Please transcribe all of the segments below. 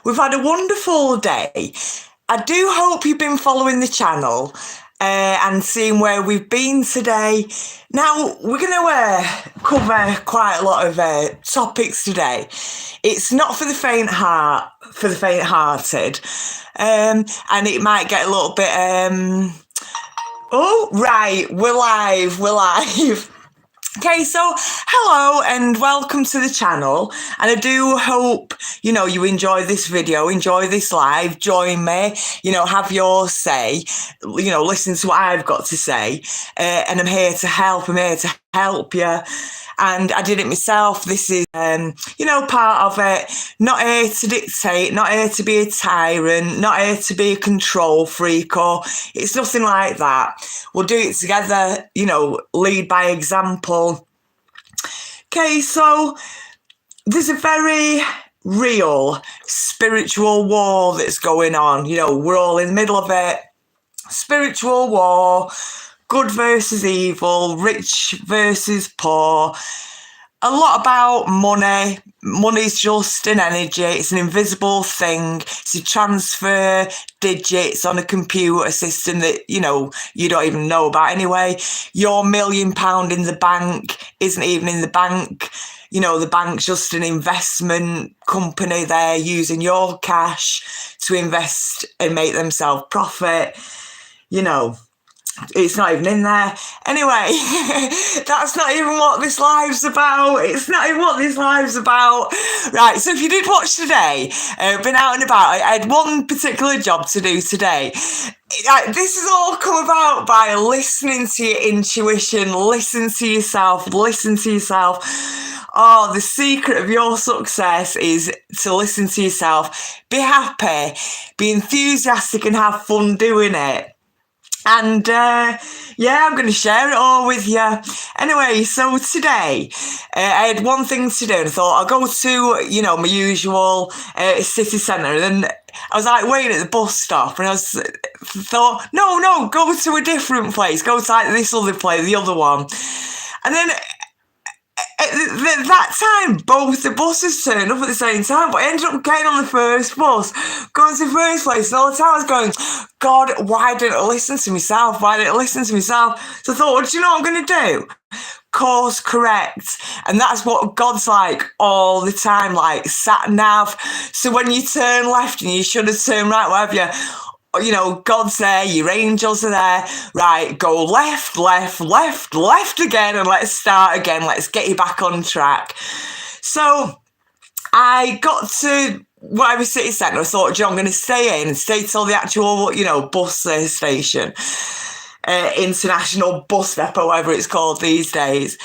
we've had a wonderful day. I do hope you've been following the channel and seeing where we've been today. Now, we're going to cover quite a lot of topics today. It's not for the faint-hearted, and it might get a little bit... Oh, right, we're live. Okay, so hello and welcome to the channel, and I do hope, you enjoy this video, enjoy this live, join me, have your say, listen to what I've got to say, and I'm here to help you. And I did it myself. This is, part of it. Not here to dictate, not here to be a tyrant, not here to be a control freak, or it's nothing like that. We'll do it together, lead by example. Okay, so there's a very real spiritual war that's going on. We're all in the middle of it. Spiritual war. Good versus evil, rich versus poor. A lot about money. Money's just an energy. It's an invisible thing. It's a transfer digits on a computer system that, you don't even know about anyway. Your £1 million in the bank isn't even in the bank. The bank's just an investment company. They're using your cash to invest and make themselves profit. It's not even in there. Anyway, that's not even what this live's about. It's not even what this live's about. Right, so if you did watch today, been out and about, I had one particular job to do today. This has all come about by listening to your intuition, listen to yourself. Oh, the secret of your success is to listen to yourself. Be happy, be enthusiastic and have fun doing it. And I'm going to share it all with you. Anyway, so today I had one thing to do, and I thought I'll go to, my usual city centre. And then I was like waiting at the bus stop, and I thought, no, go to a different place. Go to like this other place, the other one. And then at that time, both the buses turned up at the same time, but I ended up getting on the first bus, going to the first place, and all the time I was going, God, why didn't I listen to myself? So I thought, well, do you know what I'm going to do? Course correct. And that's what God's like all the time, like sat nav. So when you turn left and you should have turned right, whatever God's there, your angels are there. Right, go left again, and let's start again. Let's get you back on track. So I got to whatever city centre. I thought, I'm going to stay till the actual, bus station. International bus depot, whatever it's called these days.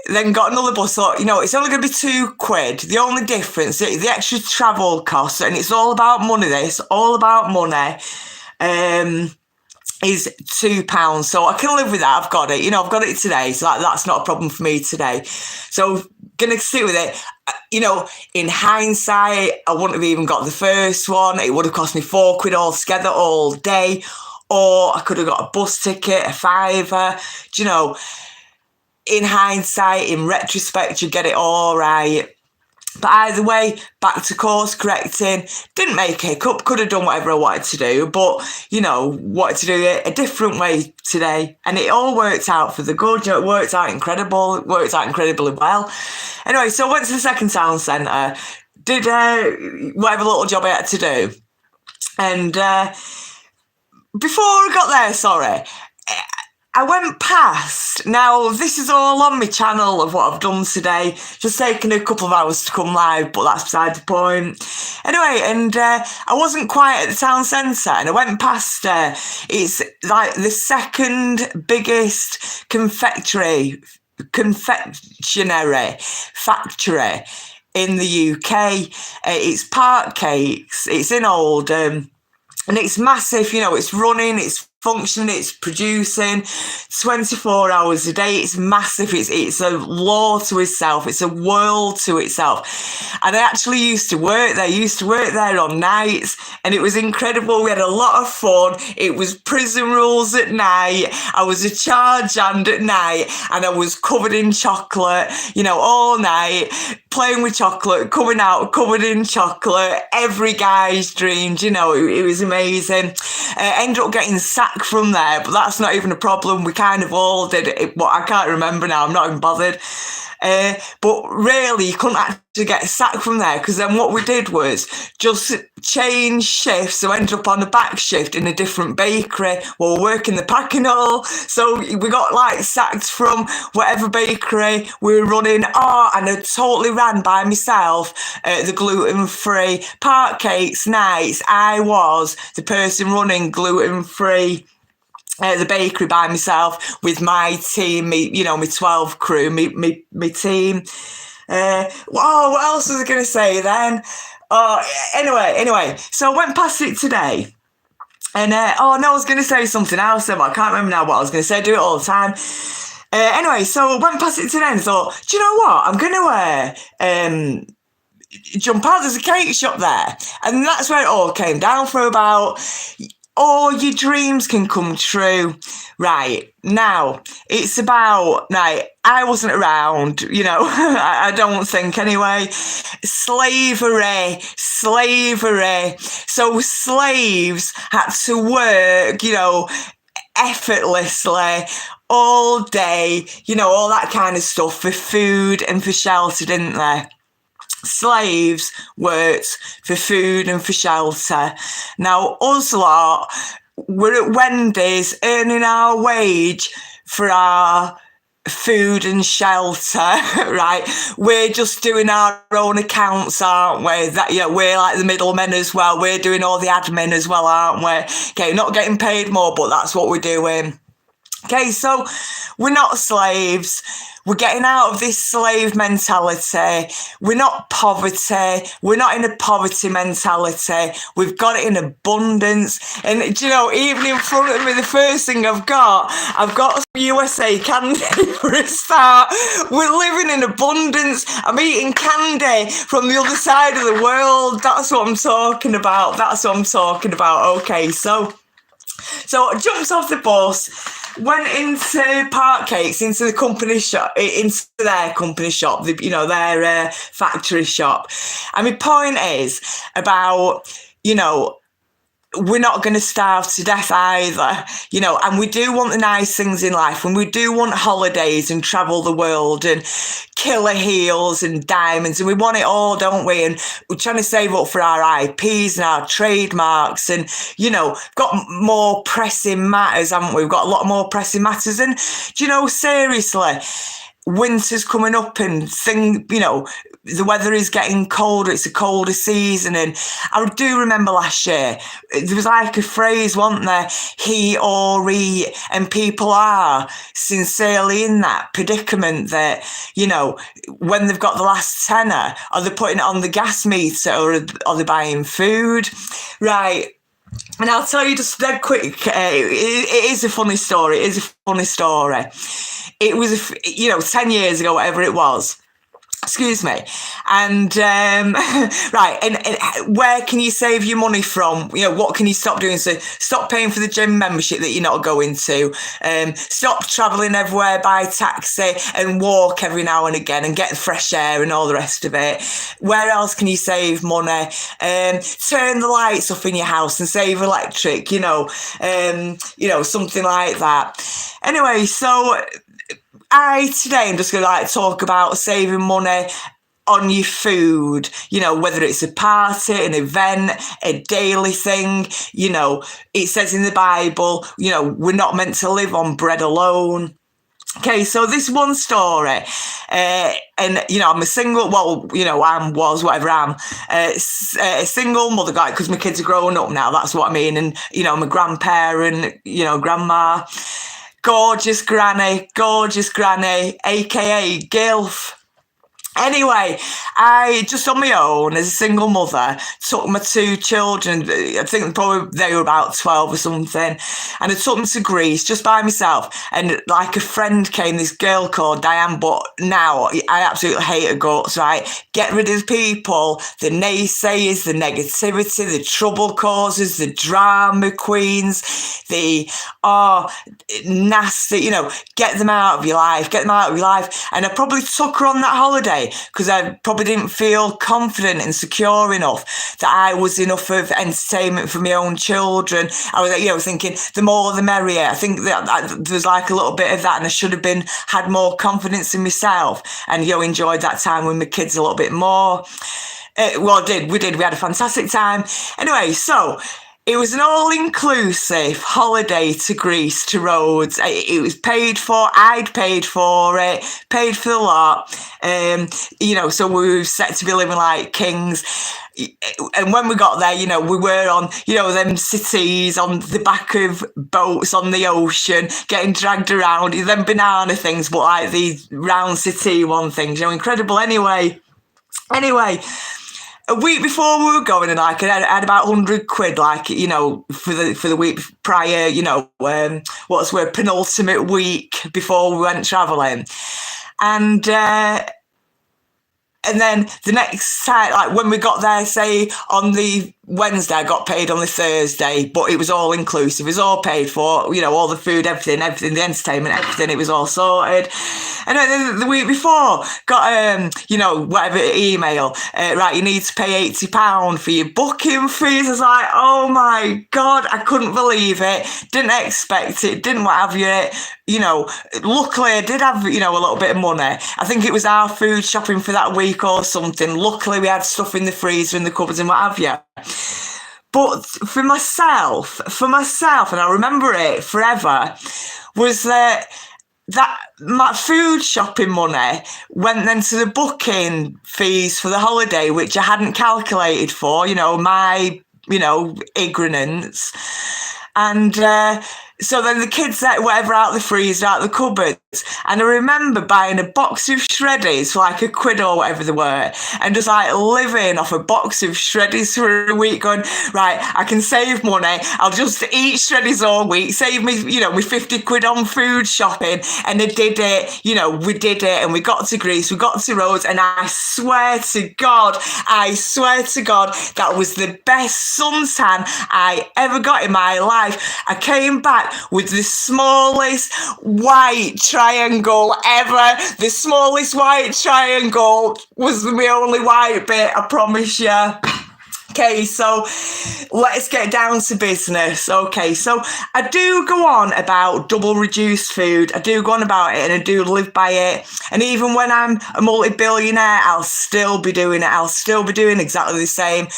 Then got another bus, thought, it's only going to be £2. The only difference, the extra travel costs, and it's all about money, is £2. So I can live with that. I've got it. I've got it today. So that's not a problem for me today. So going to stick with it. In hindsight, I wouldn't have even got the first one. It would have cost me £4 altogether all day. Or I could have got a bus ticket, a £5. In hindsight, in retrospect, you get it all right. But either way, back to course correcting. Didn't make a hiccup, could have done whatever I wanted to do, but, wanted to do it a different way today. And it all worked out for the good. It worked out incredibly well. Anyway, so I went to the second town centre, did whatever little job I had to do. And before I got there, I went past. Now, this is all on my channel of what I've done today. Just taking a couple of hours to come live, but that's beside the point. Anyway, and I wasn't quite at the town centre, and I went past it's like the second biggest confectionery factory in the UK. It's Park Cakes. It's in Oldham. And it's massive, it's running, it's functioning, it's producing 24 hours a day. It's massive. It's a law to itself. It's a world to itself. And I actually used to work there on nights, and it was incredible. We had a lot of fun. It was prison rules at night. I was a charge hand at night, and I was covered in chocolate, all night, playing with chocolate, coming out covered in chocolate. Every guy's dreamed, it was amazing. Ended up getting sacked from there, but that's not even a problem. We kind of all did it, but I can't remember now. I'm not even bothered. But really, you couldn't actually get sacked from there, because then what we did was just change shifts. So I ended up on the back shift in a different bakery while working the packing hall. So we got sacked from whatever bakery we were running. And I totally ran by myself the gluten-free part cakes nights. I was the person running gluten-free the bakery by myself with my team, my 12 crew, my team. What else was I going to say then? Anyway, so I went past it today. And, I was going to say something else, but I can't remember now what I was going to say. I do it all the time. Anyway, so I went past it today and thought, do you know what? I'm going to jump out. There's a cake shop there. And that's where it all came down for about... all your dreams can come true. Right, now, it's about, I wasn't around, I don't think anyway. Slavery. So slaves had to work, effortlessly all day, all that kind of stuff for food and for shelter, didn't they? Slaves worked for food and for shelter. Now, us lot, we're at Wendy's earning our wage for our food and shelter, right? We're just doing our own accounts, aren't we? We're like the middlemen as well. We're doing all the admin as well, aren't we? Okay, not getting paid more, but that's what we're doing. Okay, so we're not slaves. We're getting out of this slave mentality. We're not poverty. We're not in a poverty mentality. We've got it in abundance. And, even in front of me, the first thing I've got some USA candy for a start. We're living in abundance. I'm eating candy from the other side of the world. That's what I'm talking about. Okay, so I jumped off the bus, went into Park Cakes, into the company shop, into their company shop, their factory shop. And my point is about, we're not going to starve to death either, and we do want the nice things in life, and we do want holidays and travel the world and killer heels and diamonds, and we want it all, don't we? And we're trying to save up for our IPs and our trademarks, and, got more pressing matters, haven't we? We've got a lot more pressing matters, and, seriously, winter's coming up and the weather is getting colder. It's a colder season. And I do remember last year, there was a phrase, wasn't there? He or he, and people are sincerely in that predicament that, when they've got the last tenner, are they putting it on the gas meter or are they buying food? Right. And I'll tell you just dead quick, it is a funny story. It was, 10 years ago, whatever it was. Excuse me. And, right. And where can you save your money from? What can you stop doing? So stop paying for the gym membership that you're not going to. Stop travelling everywhere by taxi and walk every now and again and get fresh air and all the rest of it. Where else can you save money? Turn the lights off in your house and save electric, something like that. Anyway, so today I'm just going to talk about saving money on your food, whether it's a party, an event, a daily thing, it says in the Bible, we're not meant to live on bread alone. Okay, so this one story, and, I'm a single, I'm a single mother guy, because my kids are growing up now, that's what I mean, and, I'm a grandparent, grandma. Gorgeous granny, aka Gilf. Anyway, I just on my own as a single mother took my two children. I think probably they were about 12 or something, and I took them to Greece just by myself. And like a friend came, this girl called Diane. But now I absolutely hate her guts. Right, get rid of the people, the naysayers, the negativity, the trouble causers, the drama queens, the nasty. Get them out of your life. Get them out of your life. And I probably took her on that holiday because I probably didn't feel confident and secure enough that I was enough of entertainment for my own children. I was, thinking the more the merrier. I think that there's like a little bit of that, and I should have had more confidence in myself and enjoyed that time with my kids a little bit more. We did. We had a fantastic time. Anyway, so it was an all-inclusive holiday to Greece, to Rhodes. It was paid for. I'd paid for it, paid for the lot. So we were set to be living like kings. And when we got there, we were on, them cities on the back of boats on the ocean, getting dragged around. Them banana things, but like these round city one things, incredible. Anyway. A week before we were going, and I had about 100 quid, for the week prior, what's the word, penultimate week before we went travelling. And then the next time, when we got there, say on the Wednesday, I got paid on the Thursday, but it was all inclusive. It was all paid for, all the food, everything, the entertainment, everything. It was all sorted. And then the week before, got, whatever email, right, you need to pay £80 for your booking fees. I was like, oh my God, I couldn't believe it. Didn't expect it. Didn't what have you. Luckily I did have, a little bit of money. I think it was our food shopping for that week or something. Luckily we had stuff in the freezer and the cupboards and what have you. But for myself, and I remember it forever, was that my food shopping money went then to the booking fees for the holiday, which I hadn't calculated for, my, ignorance. And so then the kids ate whatever out the freezer, out the cupboards. And I remember buying a box of shreddies for like £1 or whatever they were, and just like living off a box of shreddies for a week, going, right, I can save money. I'll just eat shreddies all week, save me, me 50 quid on food shopping. And I did it, we did it, and we got to Greece, we got to Rhodes, and I swear to God, that was the best suntan I ever got in my life. I came back with the smallest white triangle ever. The smallest white triangle was my only white bit, I promise you. Okay, so let's get down to business. Okay, so I do go on about double reduced food. I do go on about it, and I do live by it. And even when I'm a multi-billionaire, I'll still be doing it. I'll still be doing exactly the same.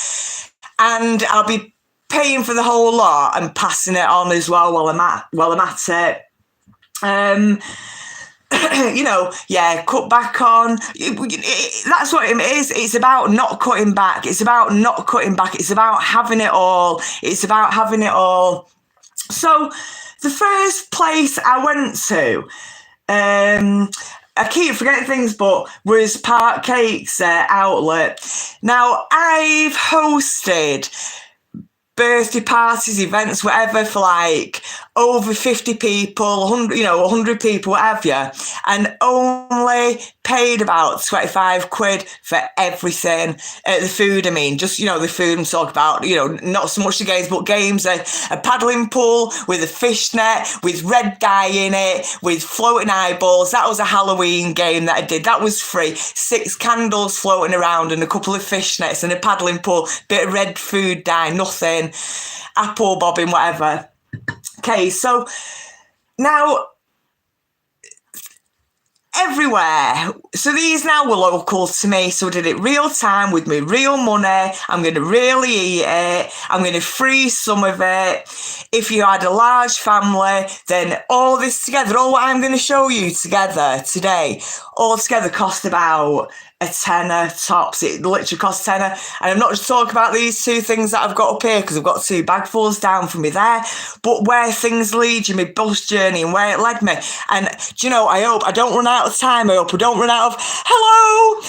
And I'll be paying for the whole lot and passing it on as well while I'm at it. Cut back on. That's what it is. It's about not cutting back. It's about having it all. So the first place I went to, I keep forgetting things, but was Park Cakes outlet. Now, I've hosted birthday parties, events, whatever, for like over 50 people, 100 people, what have you, and only paid about 25 quid for everything. The food, just, the food I'm talking about, not so much the games, but games, a paddling pool with a fishnet, with red dye in it, with floating eyeballs. That was a Halloween game that I did. That was free. 6 candles floating around and a couple of fishnets and a paddling pool, bit of red food dye, nothing, apple bobbing, whatever. Okay, so now everywhere. So these now were local to me. So I did it real time with my real money. I'm going to really eat it. I'm going to freeze some of it. If you had a large family, then all this together, all what I'm going to show you together today, all together cost about a tenner tops. It literally costs tenner. And I'm not just talking about these two things that I've got up here because I've got two bagfuls down from me there, but where things lead you, my bus journey and where it led me. And do you know, I hope I don't run out of time. I hope I don't run out of hello.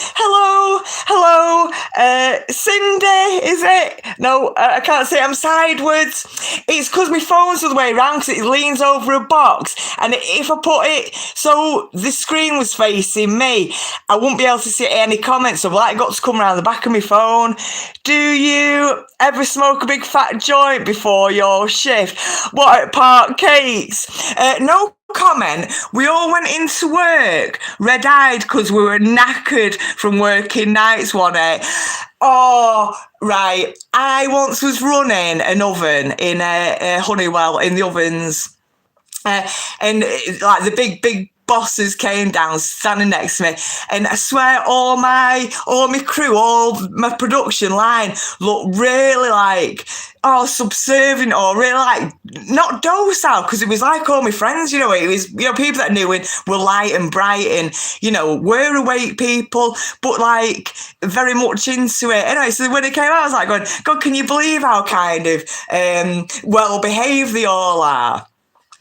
Cindy, is it? No, I can't say it. I'm sideways. It's because my phone's the other way around because it leans over a box. And if I put it so the screen was facing me, I wouldn't be able to see any comments. So I've got to come around the back of my phone. Do you ever smoke a big fat joint before your shift? What, at Park Cakes? No comment. We all went into work red-eyed because we were knackered from working nights one day. Oh, right. I once was running an oven in a Honeywell in the ovens. And like the big bosses came down standing next to me, and I swear all my crew, all my production line looked really like subservient or really like not docile, because it was like all my friends, it was people that I knew and were light and bright and were awake people, but like very much into it. Anyway, so when it came out I was like going, God, can you believe how kind of well behaved they all are?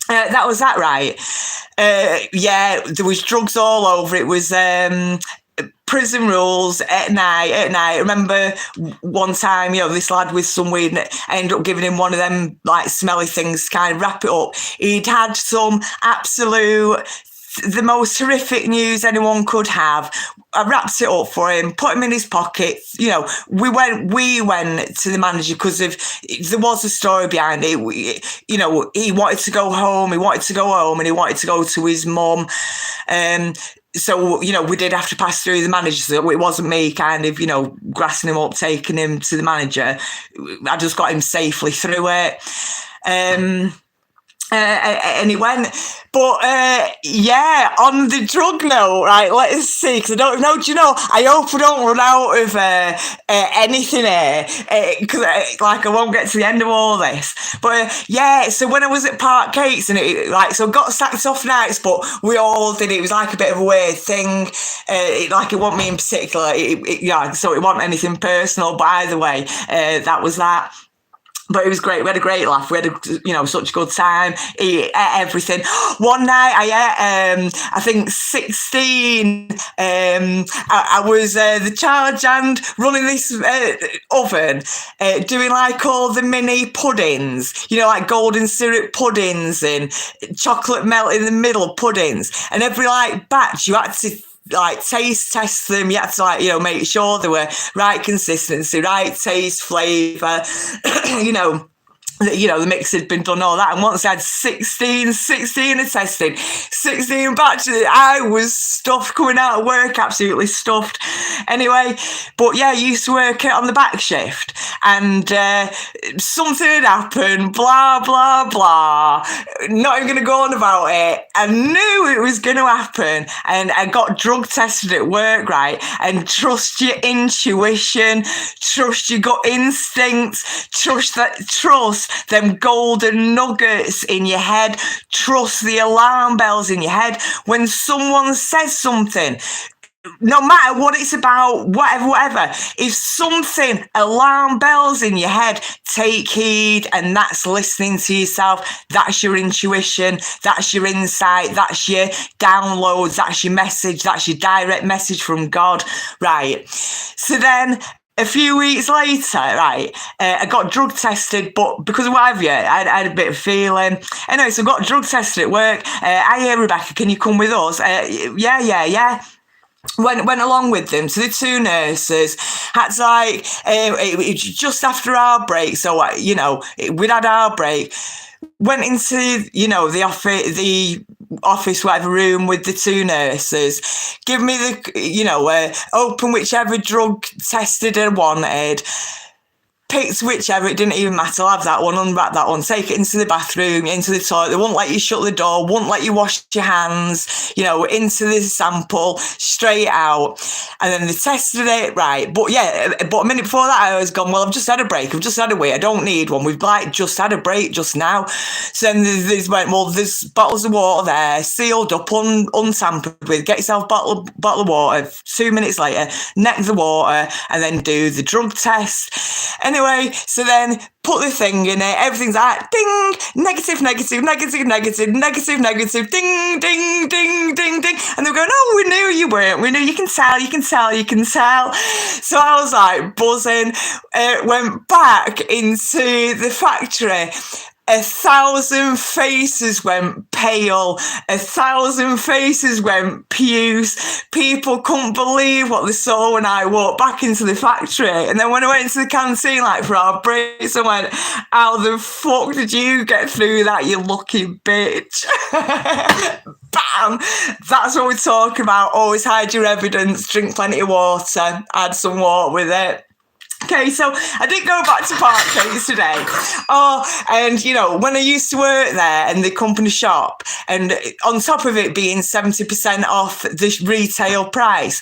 That was that, right? Yeah, there was drugs all over. It was prison rules at night. I remember one time, this lad with some weed, and I ended up giving him one of them like smelly things to kind of wrap it up. He'd had some the most horrific news anyone could have. I wrapped it up for him, put him in his pocket. We went to the manager because there was a story behind it. He wanted to go home. And he wanted to go to his mum. So, we did have to pass through the manager. So it wasn't me kind of, grassing him up, taking him to the manager. I just got him safely through it. And he went, but yeah, on the drug note, right, let's see, because I don't know, I hope I don't run out of anything here, because I won't get to the end of all this, but yeah, so when I was at Park Cakes, and it got sacked off nights, but we all did, it was like a bit of a weird thing, it wasn't me in particular, so it wasn't anything personal, but either way, that was that. But it was great. We had a great laugh. We had such a good time. He ate everything. One night I ate, I think 16. I was the charge hand running this oven, doing like all the mini puddings, like golden syrup puddings and chocolate melt in the middle puddings. And every batch you had to taste test them. You had to make sure they were right consistency, right taste, flavour, the mix had been done, all that. And once I had 16 of testing, 16 batches, I was stuffed coming out of work, absolutely stuffed. Anyway, but yeah, I used to work on the back shift, and something had happened, blah, blah, blah. Not even going to go on about it. I knew it was going to happen, and I got drug tested at work, right? And trust your intuition, trust your gut instincts, trust them golden nuggets in your head, trust the alarm bells in your head. When someone says something, no matter what it's about, whatever, if something, alarm bells in your head, take heed, and that's listening to yourself, that's your intuition, that's your insight, that's your downloads, that's your message, that's your direct message from God, right? So then, a few weeks later, right, I got drug tested, but because of what have you, I had a bit of feeling. Anyway, so I got drug tested at work. Hey, Rebecca, can you come with us? Yeah. Went along with them. So the two nurses had to it was just after our break. So, we'd had our break. Went into, the office, whatever room with the two nurses. Give me the, open whichever drug tested I wanted. picked whichever, it didn't even matter. I'll have that one, unwrap that one, take it into the bathroom, into the toilet. They wouldn't let you shut the door, wouldn't let you wash your hands, into the sample, straight out. And then they tested it, right. But a minute before that, I was gone, well, I've just had a break, I've just had a wee, I don't need one. We've just had a break just now. So then they went, well, there's bottles of water there, sealed up, untampered with, get yourself a bottle of water. 2 minutes later, neck the water, and then do the drug test. Anyway, so then put the thing in it, everything's like, ding, negative, negative, negative, negative, negative, negative, ding, ding, ding, ding, ding. And they were going, oh, we knew you weren't, we knew, you can tell. So I was like buzzing, went back into the factory. 1,000 faces went pale. 1,000 faces went puce. People couldn't believe what they saw when I walked back into the factory. And then when I went into the canteen, for our breaks, I went, how the fuck did you get through that, you lucky bitch? Bam! That's what we talk about. Always hide your evidence, drink plenty of water, add some water with it. Okay, so I did go back to Parkgate today. And when I used to work there and the company shop, and on top of it being 70% off the retail price,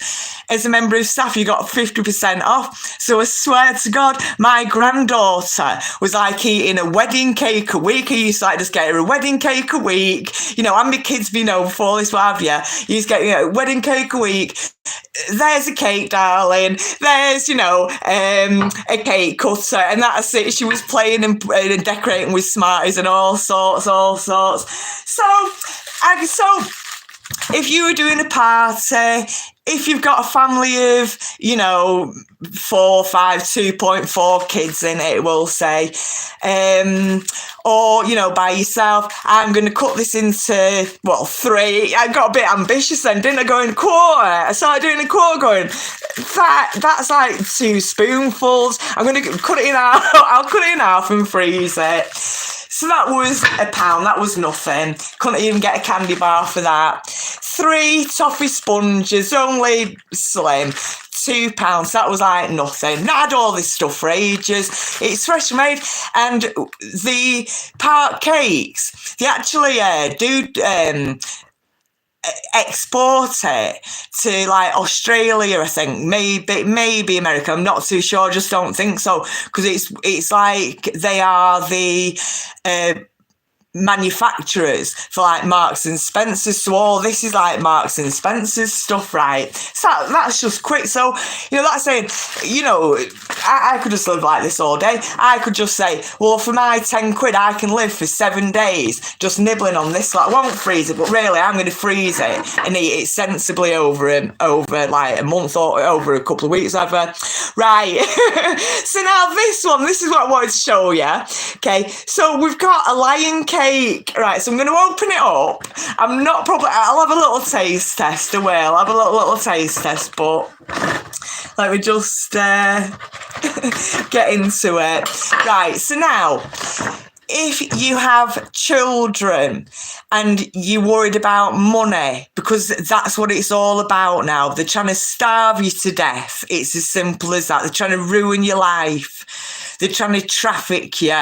as a member of staff, you got 50% off. So I swear to God, my granddaughter was eating a wedding cake a week. I used to just get her a wedding cake a week. And my kids, before this, what have you, you used to get a wedding cake a week. There's a cake, darling. There's, a cake cutter, and that's it. She was playing and decorating with Smarties and all sorts. So if you were doing a party, if you've got a family of, 4, 5, 2.4 kids in it, we'll say, or, by yourself, I'm going to cut this into, 3. I got a bit ambitious then, didn't I, going a quarter? I started doing a quarter, going, that's 2 spoonfuls. I'm going to cut it in half. I'll cut it in half and freeze it. So that was £1. That was nothing. Couldn't even get a candy bar for that. 3 toffee sponges, only slim. £2. That was nothing. I had all this stuff for ages. It's fresh made, and the Park cakes, they actually do export it to Australia, I think, maybe America. I'm not too sure. I just don't think so, because it's they are the manufacturers for Marks and Spencer's, so all this is Marks and Spencer's stuff, right? So that's just quick. So that's saying, I could just live like this all day. I could just say, well, for my 10 quid I can live for 7 days just nibbling on this. I won't freeze it, but really I'm going to freeze it and eat it sensibly over a month or over a couple of weeks, whatever. Right. So now this is what I wanted to show you. Okay, so we've got a Lion Cake. Right, so I'm going to open it up. I'll have a little taste test. I'll have a little taste test, but let me just get into it. Right, so now, if you have children and you're worried about money, because that's what it's all about now. They're trying to starve you to death. It's as simple as that. They're trying to ruin your life. They're trying to traffic you.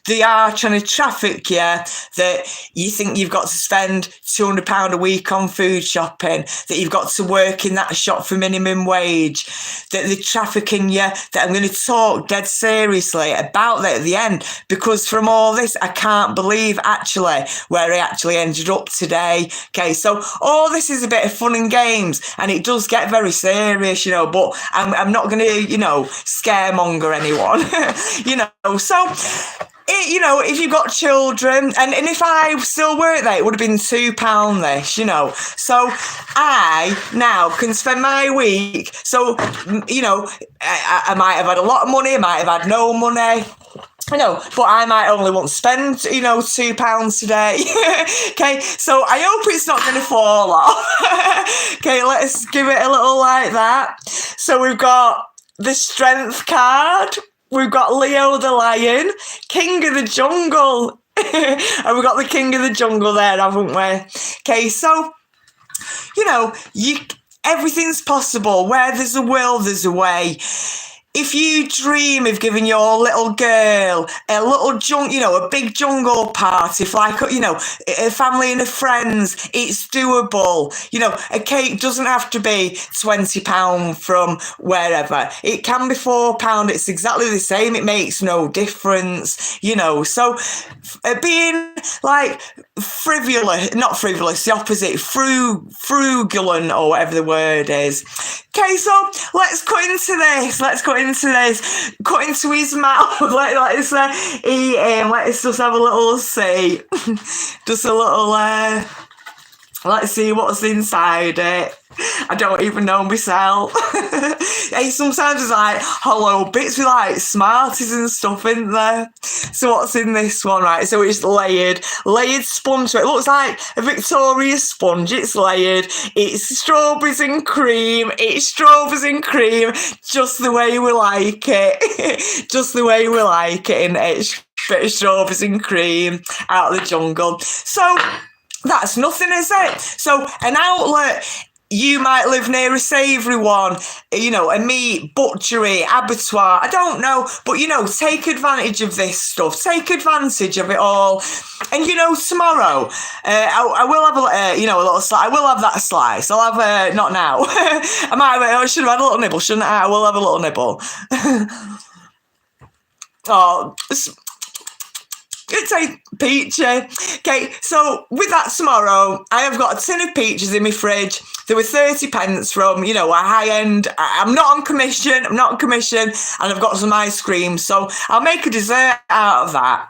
They are trying to traffic you that you think you've got to spend £200 a week on food shopping, that you've got to work in that shop for minimum wage, that they're trafficking you, that I'm going to talk dead seriously about that at the end, because from all this, I can't believe actually where I actually ended up today. Okay, so all this is a bit of fun and games, and it does get very serious, but I'm not going to, scaremonger anyone. So, if you've got children, and if I still worked there, it would have been £2 this, So I now can spend my week. So, I might have had a lot of money, I might have had no money. But I might only want to spend, £2 today. Okay, so I hope it's not going to fall off. Okay, let's give it a little like that. So we've got the strength card. We've got Leo the Lion, King of the Jungle. And we've got the King of the Jungle there, haven't we? Okay, so, everything's possible. Where there's a will, there's a way. if you dream of giving your little girl a little a big jungle party for like, a family and a friends, it's doable. A cake doesn't have to be £20 from wherever. It can be £4. It's exactly the same. It makes no difference, So being like not frivolous, the opposite, frugalent or whatever the word is. Okay, so let's cut into this. Cut into his mouth. Let's eat him. Let's just have a little see. Just a little, let's see what's inside it. I don't even know myself. Hey, sometimes there's like hollow bits with like Smarties and stuff in there. So what's in this one, right? So it's layered sponge. So it looks like a Victoria sponge. It's layered. It's strawberries and cream. Just the way we like it. Just the way we like it. And it's bit of strawberries and cream out of the jungle. So that's nothing, is it? So an outlet. You might live near a savoury one, a meat butchery, abattoir, I don't know. But, take advantage of this stuff. Take advantage of it all. And, tomorrow, I will have a little slice. I will have that slice. I'll have, not now. I should have had a little nibble, shouldn't I? I will have a little nibble. It's a peachy. Okay, so with that tomorrow, I have got a tin of peaches in my fridge. There were 30p from, a high-end. I'm not on commission, and I've got some ice cream. So I'll make a dessert out of that.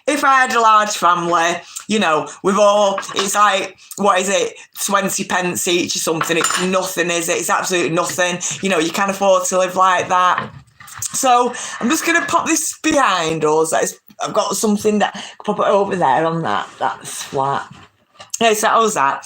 If I had a large family, it's like, what is it, 20p each or something. It's nothing, is it? It's absolutely nothing. You can't afford to live like that. So I'm just going to pop this behind us. I've got something that pop it over there on that's flat. Okay, so that was that.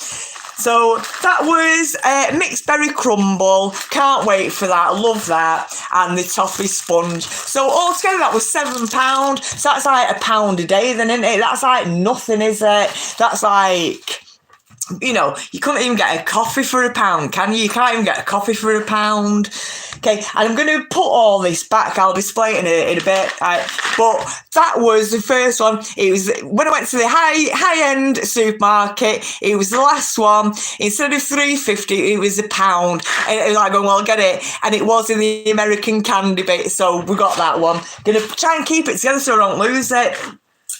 So that was mixed berry crumble. Can't wait for that. Love that. And the toffee sponge. So altogether that was £7. So that's like £1 a day then, isn't it? That's like nothing, is it? That's like, you couldn't even get a coffee for £1, can you? You can't even get a coffee for £1. Okay, and I'm going to put all this back. I'll display it in a bit. Right? But that was the first one. It was when I went to the high-end supermarket. It was the last one. Instead of £3.50, it was £1. And it was like going, well, I'll get it. And it was in the American candy bit, so we got that one. Going to try and keep it together so I don't lose it.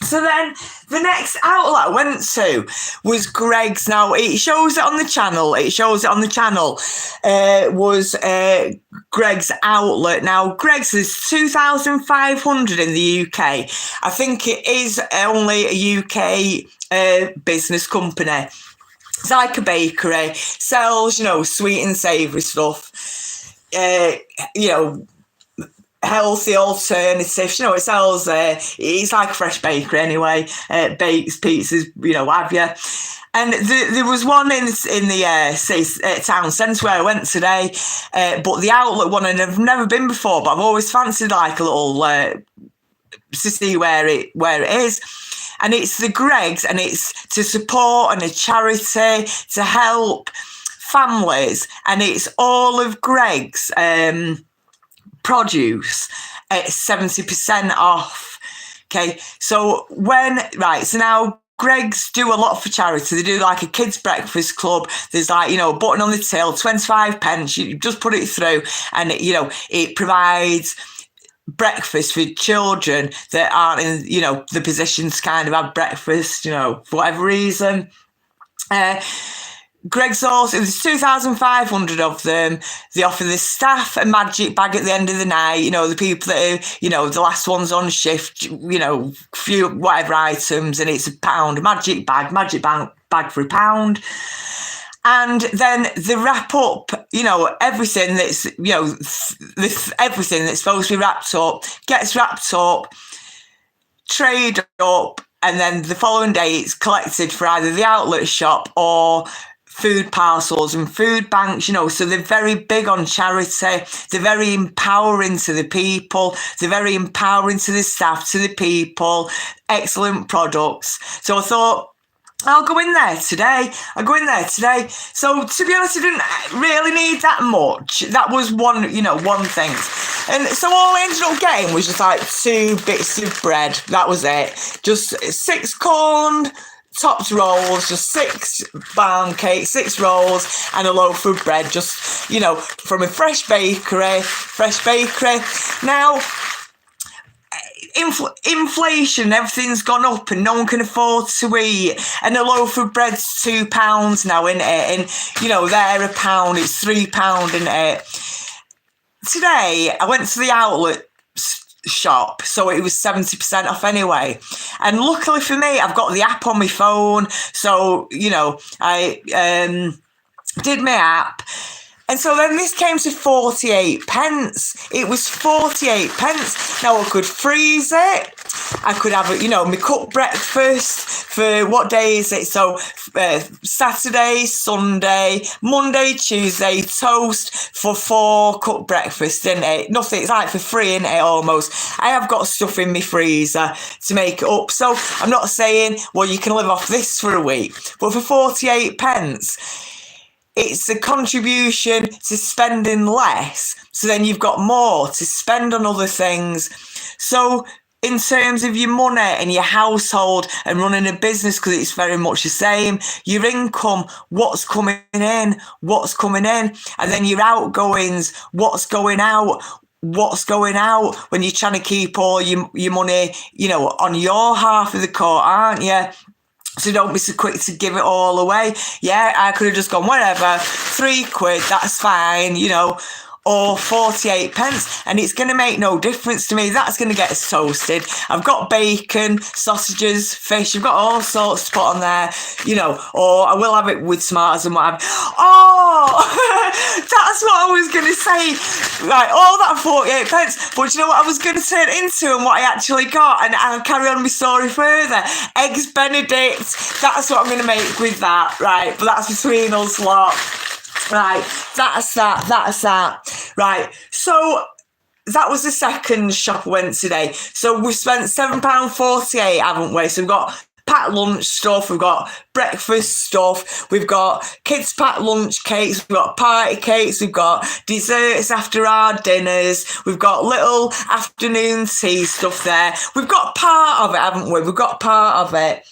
So then the next outlet I went to was Greggs. Now, it shows it on the channel. Was Greggs outlet. Now, Greggs is 2,500 in the UK. I think it is only a UK business company. It's like a bakery. Sells, sweet and savoury stuff. Healthy alternatives, it sells, it's like a fresh bakery anyway, bakes, pizzas, have you. And there was one in the town centre where I went today, but the outlet one, and I've never been before, but I've always fancied like a little, to see where it is. And it's the Greggs, and it's to support and a charity to help families, and it's all of Greggs, produce at 70% off. Okay, so so now Greggs do a lot for charity. They do like a kids breakfast club. There's like, a button on the till, 25p. You just put it through, and it provides breakfast for children that aren't in the position to kind of have breakfast, for whatever reason. Greggs also, there's 2,500 of them. They offer the staff a magic bag at the end of the night. The people that are, the last ones on shift, few whatever items, and it's £1. Magic bag for £1. And then they wrap up, everything that's, everything that's supposed to be wrapped up gets wrapped up, trade up, and then the following day it's collected for either the outlet shop or food parcels and food banks, so they're very big on charity. They're very empowering to the people. They're very empowering to the staff, to the people. Excellent products. So I thought I'll go in there today. So to be honest, I didn't really need that much. That was one thing. And so all I ended up getting was just like 2 bits of bread. That was it. Just 6 corn topped rolls, just 6 barm cakes, 6 rolls, and a loaf of bread, just, from a fresh bakery. Now, inflation, everything's gone up and no one can afford to eat, and a loaf of bread's £2 now, isn't it? And they're £1, it's £3, isn't it? Today I went to the outlet shop, so it was 70% off anyway, and luckily for me I've got the app on my phone, so I did my app. And so then this came to 48 pence. It was 48 pence. Now I could freeze it. I could have, my cooked breakfast for, what day is it? So Saturday, Sunday, Monday, Tuesday, toast for 4 cooked breakfast, isn't it? Nothing, it's like for free, isn't it, almost? I have got stuff in my freezer to make it up. So I'm not saying, well, you can live off this for a week. But for 48 pence, it's a contribution to spending less, so then you've got more to spend on other things. So in terms of your money and your household and running a business, because it's very much the same, your income, what's coming in, and then your outgoings, what's going out when you're trying to keep all your money, on your half of the court, aren't you? So don't be so quick to give it all away. Yeah, I could have just gone, whatever, £3, that's fine, or 48 pence, and it's going to make no difference to me. That's going to get us toasted. I've got bacon, sausages, fish, I've got all sorts to put on there, or I will have it with tomatoes and whatever. Oh, that's what I was going to say. Right, all that 48 pence, but you know what I was going to turn it into and what I actually got, and I'll carry on my story further. Eggs Benedict, that's what I'm going to make with that, right, but that's between us lot. Right, that's that. Right, so that was the second shop I went today. So we've spent £7.48, haven't we? So we've got packed lunch stuff, we've got breakfast stuff, we've got kids packed lunch cakes, we've got party cakes, we've got desserts after our dinners, we've got little afternoon tea stuff there. We've got part of it, haven't we? We've got part of it.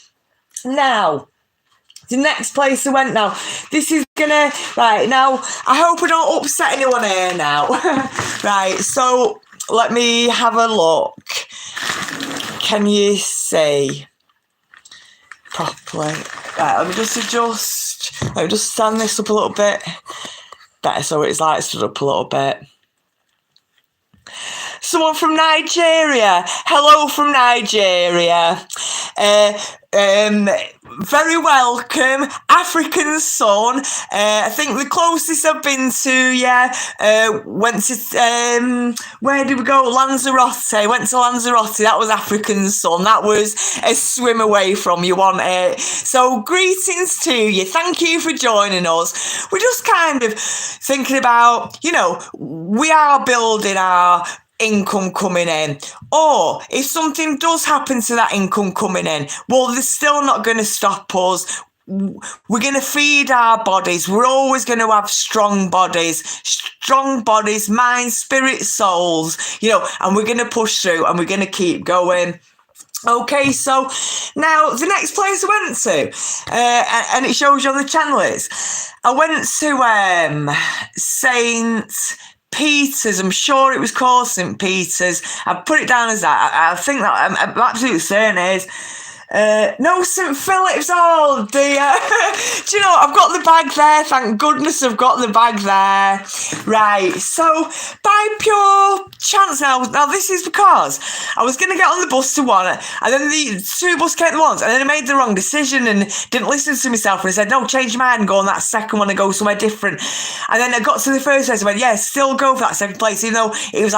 Now, the next place I went now, this is right, now, I hope I don't upset anyone here now. Right, so let me have a look. Can you see properly? Right, let me just stand this up a little bit better so it's like stood up a little bit. Someone from Nigeria. Hello from Nigeria. Very welcome, African son. I think the closest I've been to, went to, where did we go? Lanzarote. Went to Lanzarote. That was African son. That was a swim away from you, wasn't it? So greetings to you. Thank you for joining us. We're just kind of thinking about, we are building our income coming in, or if something does happen to that income coming in, well, they're still not going to stop us. We're going to feed our bodies. We're always going to have strong bodies, mind, spirit, souls, and we're going to push through and we're going to keep going. Okay, so now the next place I went to, and it shows you on the channel, I went to St. Peter's. I'm sure it was called St. Peter's. I put it down as that. I think that I'm absolutely certain it is. No, St. Philip's. Oh dear. Do you know, I've got the bag there. Thank goodness I've got the bag there. Right, so by pure chance now this is because I was going to get on the bus to one, and then the 2 buses came at once, and then I made the wrong decision and didn't listen to myself, and I said, no, change my mind and go on that second one and go somewhere different. And then I got to the first place, I went, yeah, still go for that second place, even though it was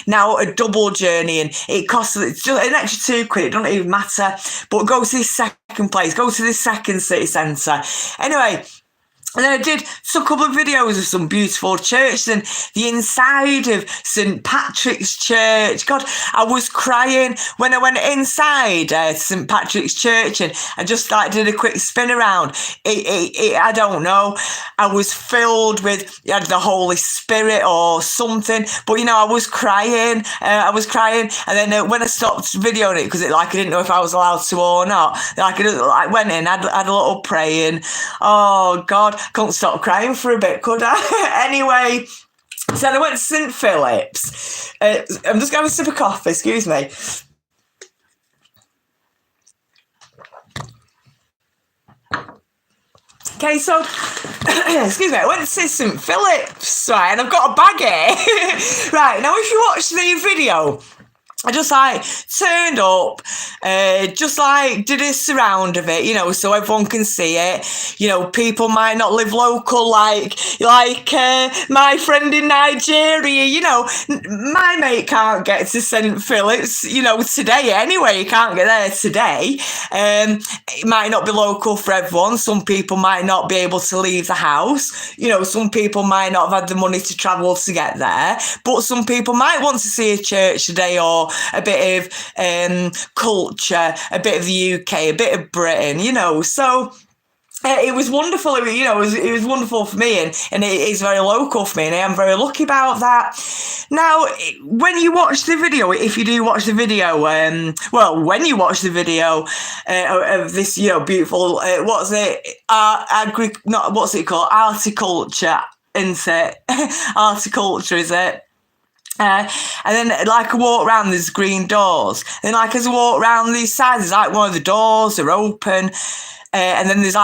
now a double journey and it cost just an extra £2. It doesn't even matter, but go to this second place, go to the second city centre. Anyway, And then I did a couple of videos of some beautiful churches and the inside of St. Patrick's Church. God, I was crying when I went inside St. Patrick's Church, and I just like did a quick spin around. I don't know. I was filled with the Holy Spirit or something, but I was crying. And then when I stopped videoing it, because I didn't know if I was allowed to or not, I went in, had a little praying. Oh God, couldn't stop crying for a bit, could I? Anyway, so then I went to St. Philip's. I'm just going to have a sip of coffee, excuse me. Okay, so, excuse me, I went to St. Philip's, right, and I've got a baggie. Right, now if you watch the video, I just turned up, just did a surround of it, so everyone can see it. People might not live local like my friend in Nigeria, my mate can't get to St. Philip's, today anyway, he can't get there today. It might not be local for everyone. Some people might not be able to leave the house. Some people might not have had the money to travel to get there, but some people might want to see a church today or a bit of culture, a bit of the UK, a bit of Britain, so it was wonderful. It was wonderful for me, and it is very local for me, and I am very lucky about that. Now, when you watch the video, if you do watch the video, when you watch the video of this, beautiful, what's it called? Horticulture, isn't it? Horticulture, is it? And then I walk around, there's green doors. And then as I walk around these sides, there's one of the doors are open. And then there's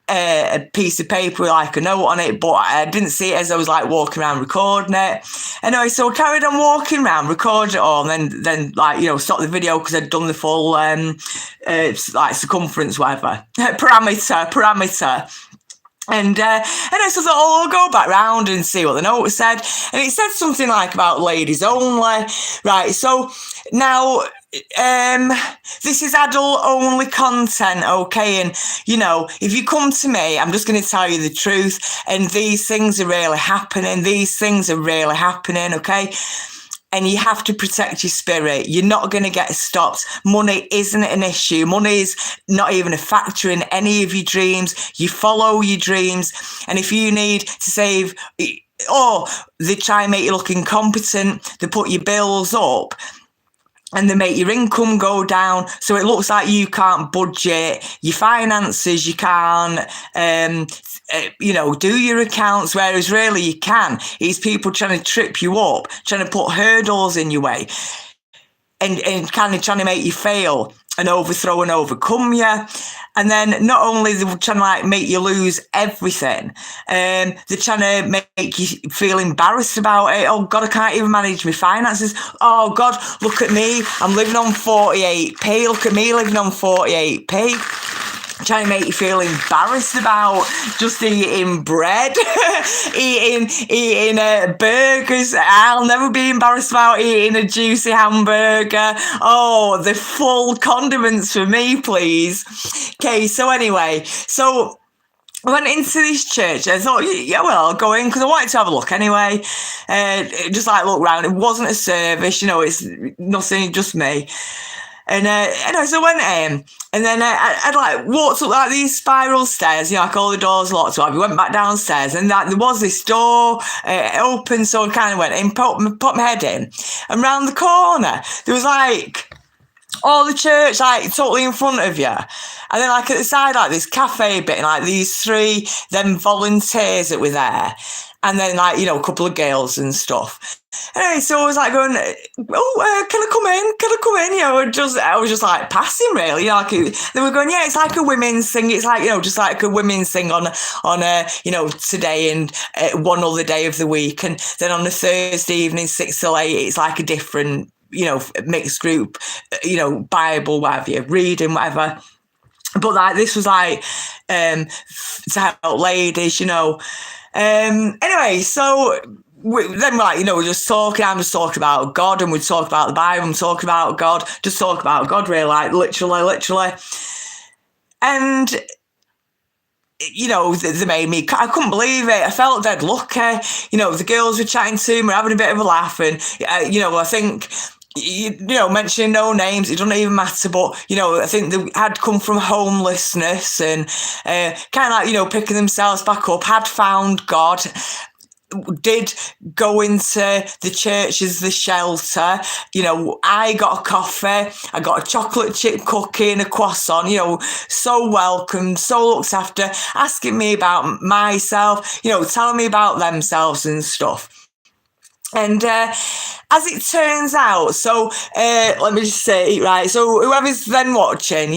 a piece of paper with a note on it, but I didn't see it as I was walking around recording it. Anyway, so I carried on walking around, recorded it all, and then stopped the video because I'd done the full circumference, whatever. Parameter. And so I thought, I'll go back round and see what the note said. And it said something about ladies only. Right, so now this is adult only content, okay? And, if you come to me, I'm just going to tell you the truth. And these things are really happening. Okay? And you have to protect your spirit. You're not going to get stopped. Money isn't an issue. Money is not even a factor in any of your dreams. You follow your dreams. And if you need to save, or they try and make you look incompetent, they put your bills up, and they make your income go down, so it looks like you can't budget your finances, you can't, do your accounts, whereas really you can. It's people trying to trip you up, trying to put hurdles in your way, and kind of trying to make you fail and overthrow and overcome you. And then not only they're trying to make you lose everything, they're trying to make you feel embarrassed about it. Oh God, I can't even manage my finances. Oh God, look at me, I'm living on 48p. Look at me living on 48p. Trying to make you feel embarrassed about just eating bread, eating burgers. I'll never be embarrassed about eating a juicy hamburger. Oh, the full condiments for me, please. Okay, so anyway, so I went into this church. I thought, yeah, well, I'll go in because I wanted to have a look anyway. Just look around. It wasn't a service, it's nothing, just me. And so I went in, and then I'd walked up these spiral stairs, all the doors locked. So I went back downstairs, and there was this door open, so I kind of went in, put my head in, and round the corner there was all the church totally in front of you, and then at the side this cafe bit, and these three volunteers that were there, and then a couple of girls and stuff. Anyway, so I was going, oh, can I come in? Can I come in? I was just passing really. They were going, yeah, it's a women's thing. It's just a women's thing on today and one other day of the week. And then on a Thursday evening, 6 till 8, it's a different, mixed group, Bible, whatever, reading, whatever. But this was to help ladies, Anyway, so then we're just talking. I'm just talking about God, and we'd talk about the Bible. I'm talking about God, just talk about God, really, literally. And they made me, I couldn't believe it. I felt dead lucky. The girls were chatting to me, having a bit of a laugh. And, I think, mentioning no names, it doesn't even matter. But, I think they had come from homelessness and kind of like, picking themselves back up, had found God, did go into the church as the shelter. I got a coffee, I got a chocolate chip cookie and a croissant, so welcomed, so looked after, asking me about myself, telling me about themselves and stuff. And as it turns out, so let me just say, right, so whoever's then watching,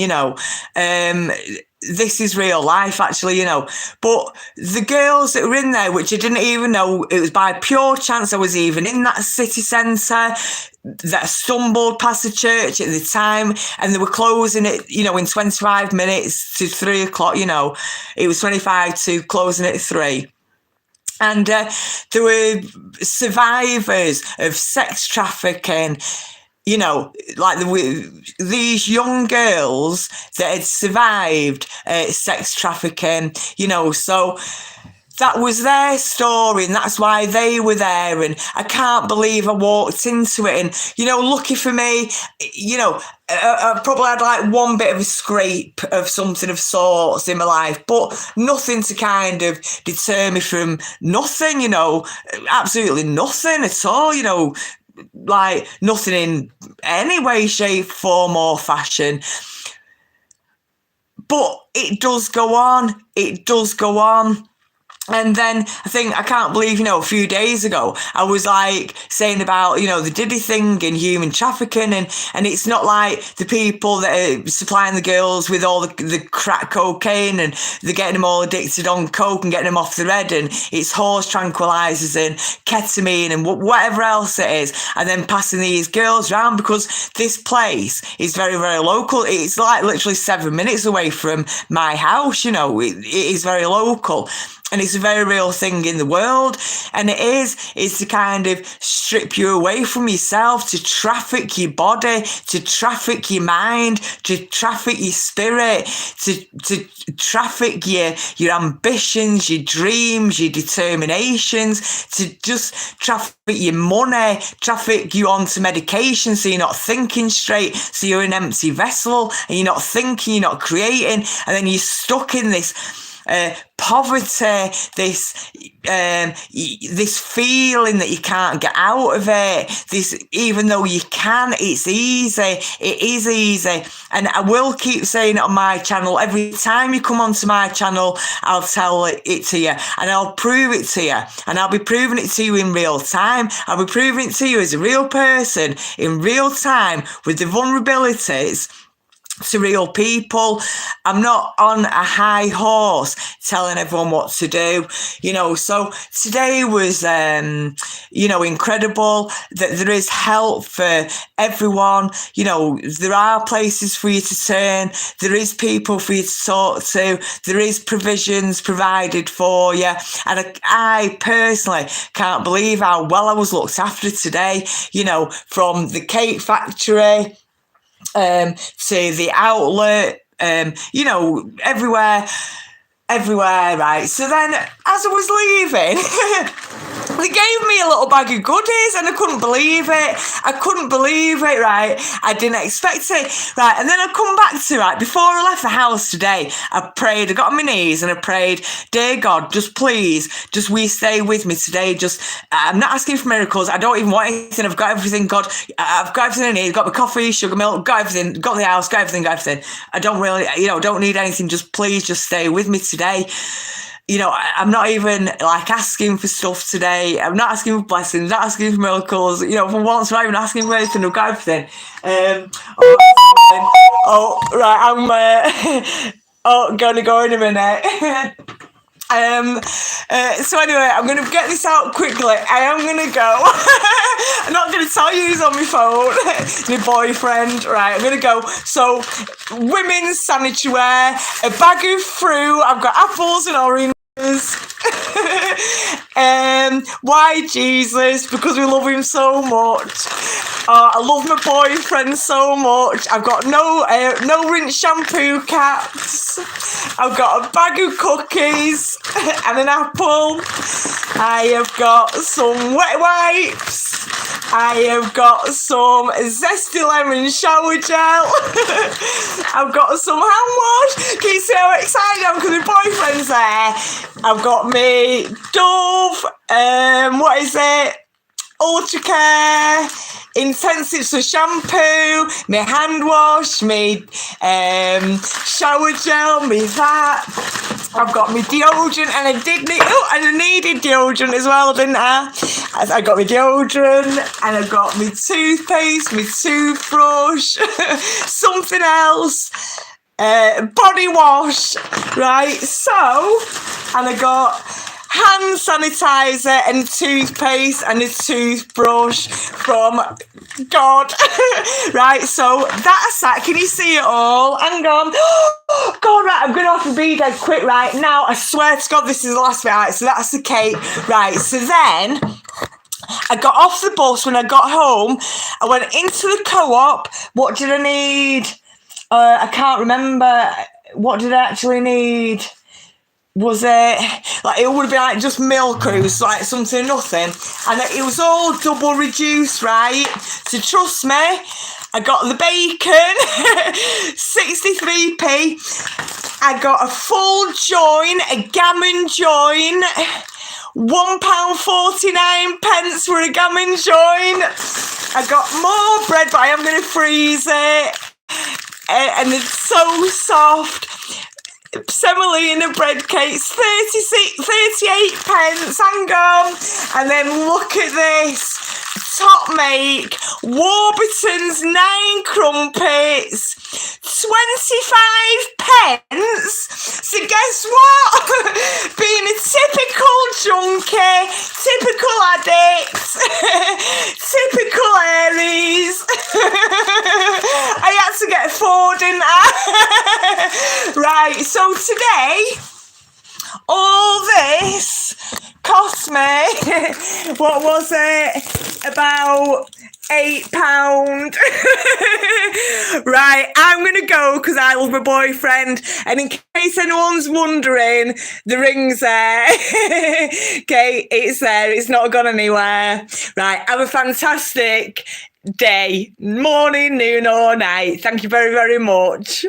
this is real life, actually, But the girls that were in there, which I didn't even know, it was by pure chance I was even in that city centre, that I stumbled past the church at the time, and they were closing it, in 25 minutes to 3 o'clock, It was 25 to closing at 3. And there were survivors of sex trafficking, like these young girls that had survived sex trafficking, so that was their story, and that's why they were there. And I can't believe I walked into it. And, lucky for me, I probably had like one bit of a scrape of something of sorts in my life, but nothing to kind of deter me from nothing, absolutely nothing at all, like nothing in any way, shape, form or fashion. But it does go on. It does go on. And then I can't believe, a few days ago, I was like saying about, the Diddy thing in human trafficking. And it's not like the people that are supplying the girls with all the crack cocaine and they're getting them all addicted on coke and getting them off their head. And it's horse tranquilizers and ketamine and whatever else it is. And then passing these girls around, because this place is very, very local. It's like literally 7 minutes away from my house, it is very local. And it's a very real thing in the world. And it is to kind of strip you away from yourself, to traffic your body, to traffic your mind, to traffic your spirit, to traffic your ambitions, your dreams, your determinations, to just traffic your money, traffic you onto medication so you're not thinking straight, so you're an empty vessel and you're not thinking, you're not creating, and then you're stuck in this poverty, this feeling that you can't get out of it. This, even though you can, it's easy. It is easy, and I will keep saying it on my channel. Every time you come onto my channel, I'll tell it to you, and I'll prove it to you, and I'll be proving it to you in real time. I'll be proving it to you as a real person in real time with the vulnerabilities to real people. I'm not on a high horse telling everyone what to do, so today was, incredible that there is help for everyone. There are places for you to turn. There is people for you to talk to. There is provisions provided for you. And I personally can't believe how well I was looked after today, from the cake factory, to the outlet, everywhere, right? So then, as I was leaving, they gave me a little bag of goodies, and I couldn't believe it, right? I didn't expect it, right? And then I come back to, right, before I left the house today, I prayed, I got on my knees and I prayed, dear God, just please, just will you stay with me today? I'm not asking for miracles. I don't even want anything. I've got everything, God. I've got everything I need. Got my coffee, sugar milk, got everything, got the house, got everything. I don't really, don't need anything. Just please, just stay with me today. I'm not even like asking for stuff today. I'm not asking for blessings, not asking for miracles. For once, I'm not even asking for anything. I've got everything. I'm gonna go in a minute. So anyway, I'm going to get this out quickly. I am going to go. I'm not going to tell you who's on my phone. My boyfriend. Right, I'm going to go. So, women's sanitary wear, a bag of fruit. I've got apples and oranges. Why Jesus? Because we love him so much. Oh, I love my boyfriend so much. I've got no rinse shampoo caps. I've got a bag of cookies and an apple. I have got some wet wipes. I have got some zesty lemon shower gel. I've got some hand wash. Can you see how excited I am because my boyfriend's there? I've got me Dove, what is it? Ultra Care, Intensive so shampoo, my hand wash, my shower gel, me that. I've got my deodorant and I needed deodorant as well, didn't I? I got my deodorant and I've got my toothpaste, my toothbrush, something else, body wash, right? So, and I got hand sanitizer and toothpaste and a toothbrush from God. Right, so that's that. Can you see it all? Hang on. God, right, I'm going to have to be dead quick right now. I swear to God, this is the last bit. Right, so that's the cake. Right, so then I got off the bus. When I got home, I went into the co-op. What did I need? I can't remember. What did I actually need? Was it like it would be like just milk or it was like something nothing, and it was all double reduced, right? So trust me, I got the bacon 63p. I got a full join, a gammon join, £1.49 for a gammon join. I got more bread, but I am going to freeze it, and it's so soft. Semolina bread cakes, 38 pence, hang on. And then look at this, top make, Warburton's 9 crumpets, 25 pence. So guess what? Being a typical junkie, typical addict, typical Aries, I had to get 4, didn't I? Right, so today, all this cost me, what was it, about £8. Right, I'm going to go because I love my boyfriend, and in case anyone's wondering, the ring's there. Okay, it's there, it's not gone anywhere. Right, have a fantastic day, morning, noon or night. Thank you very, very much.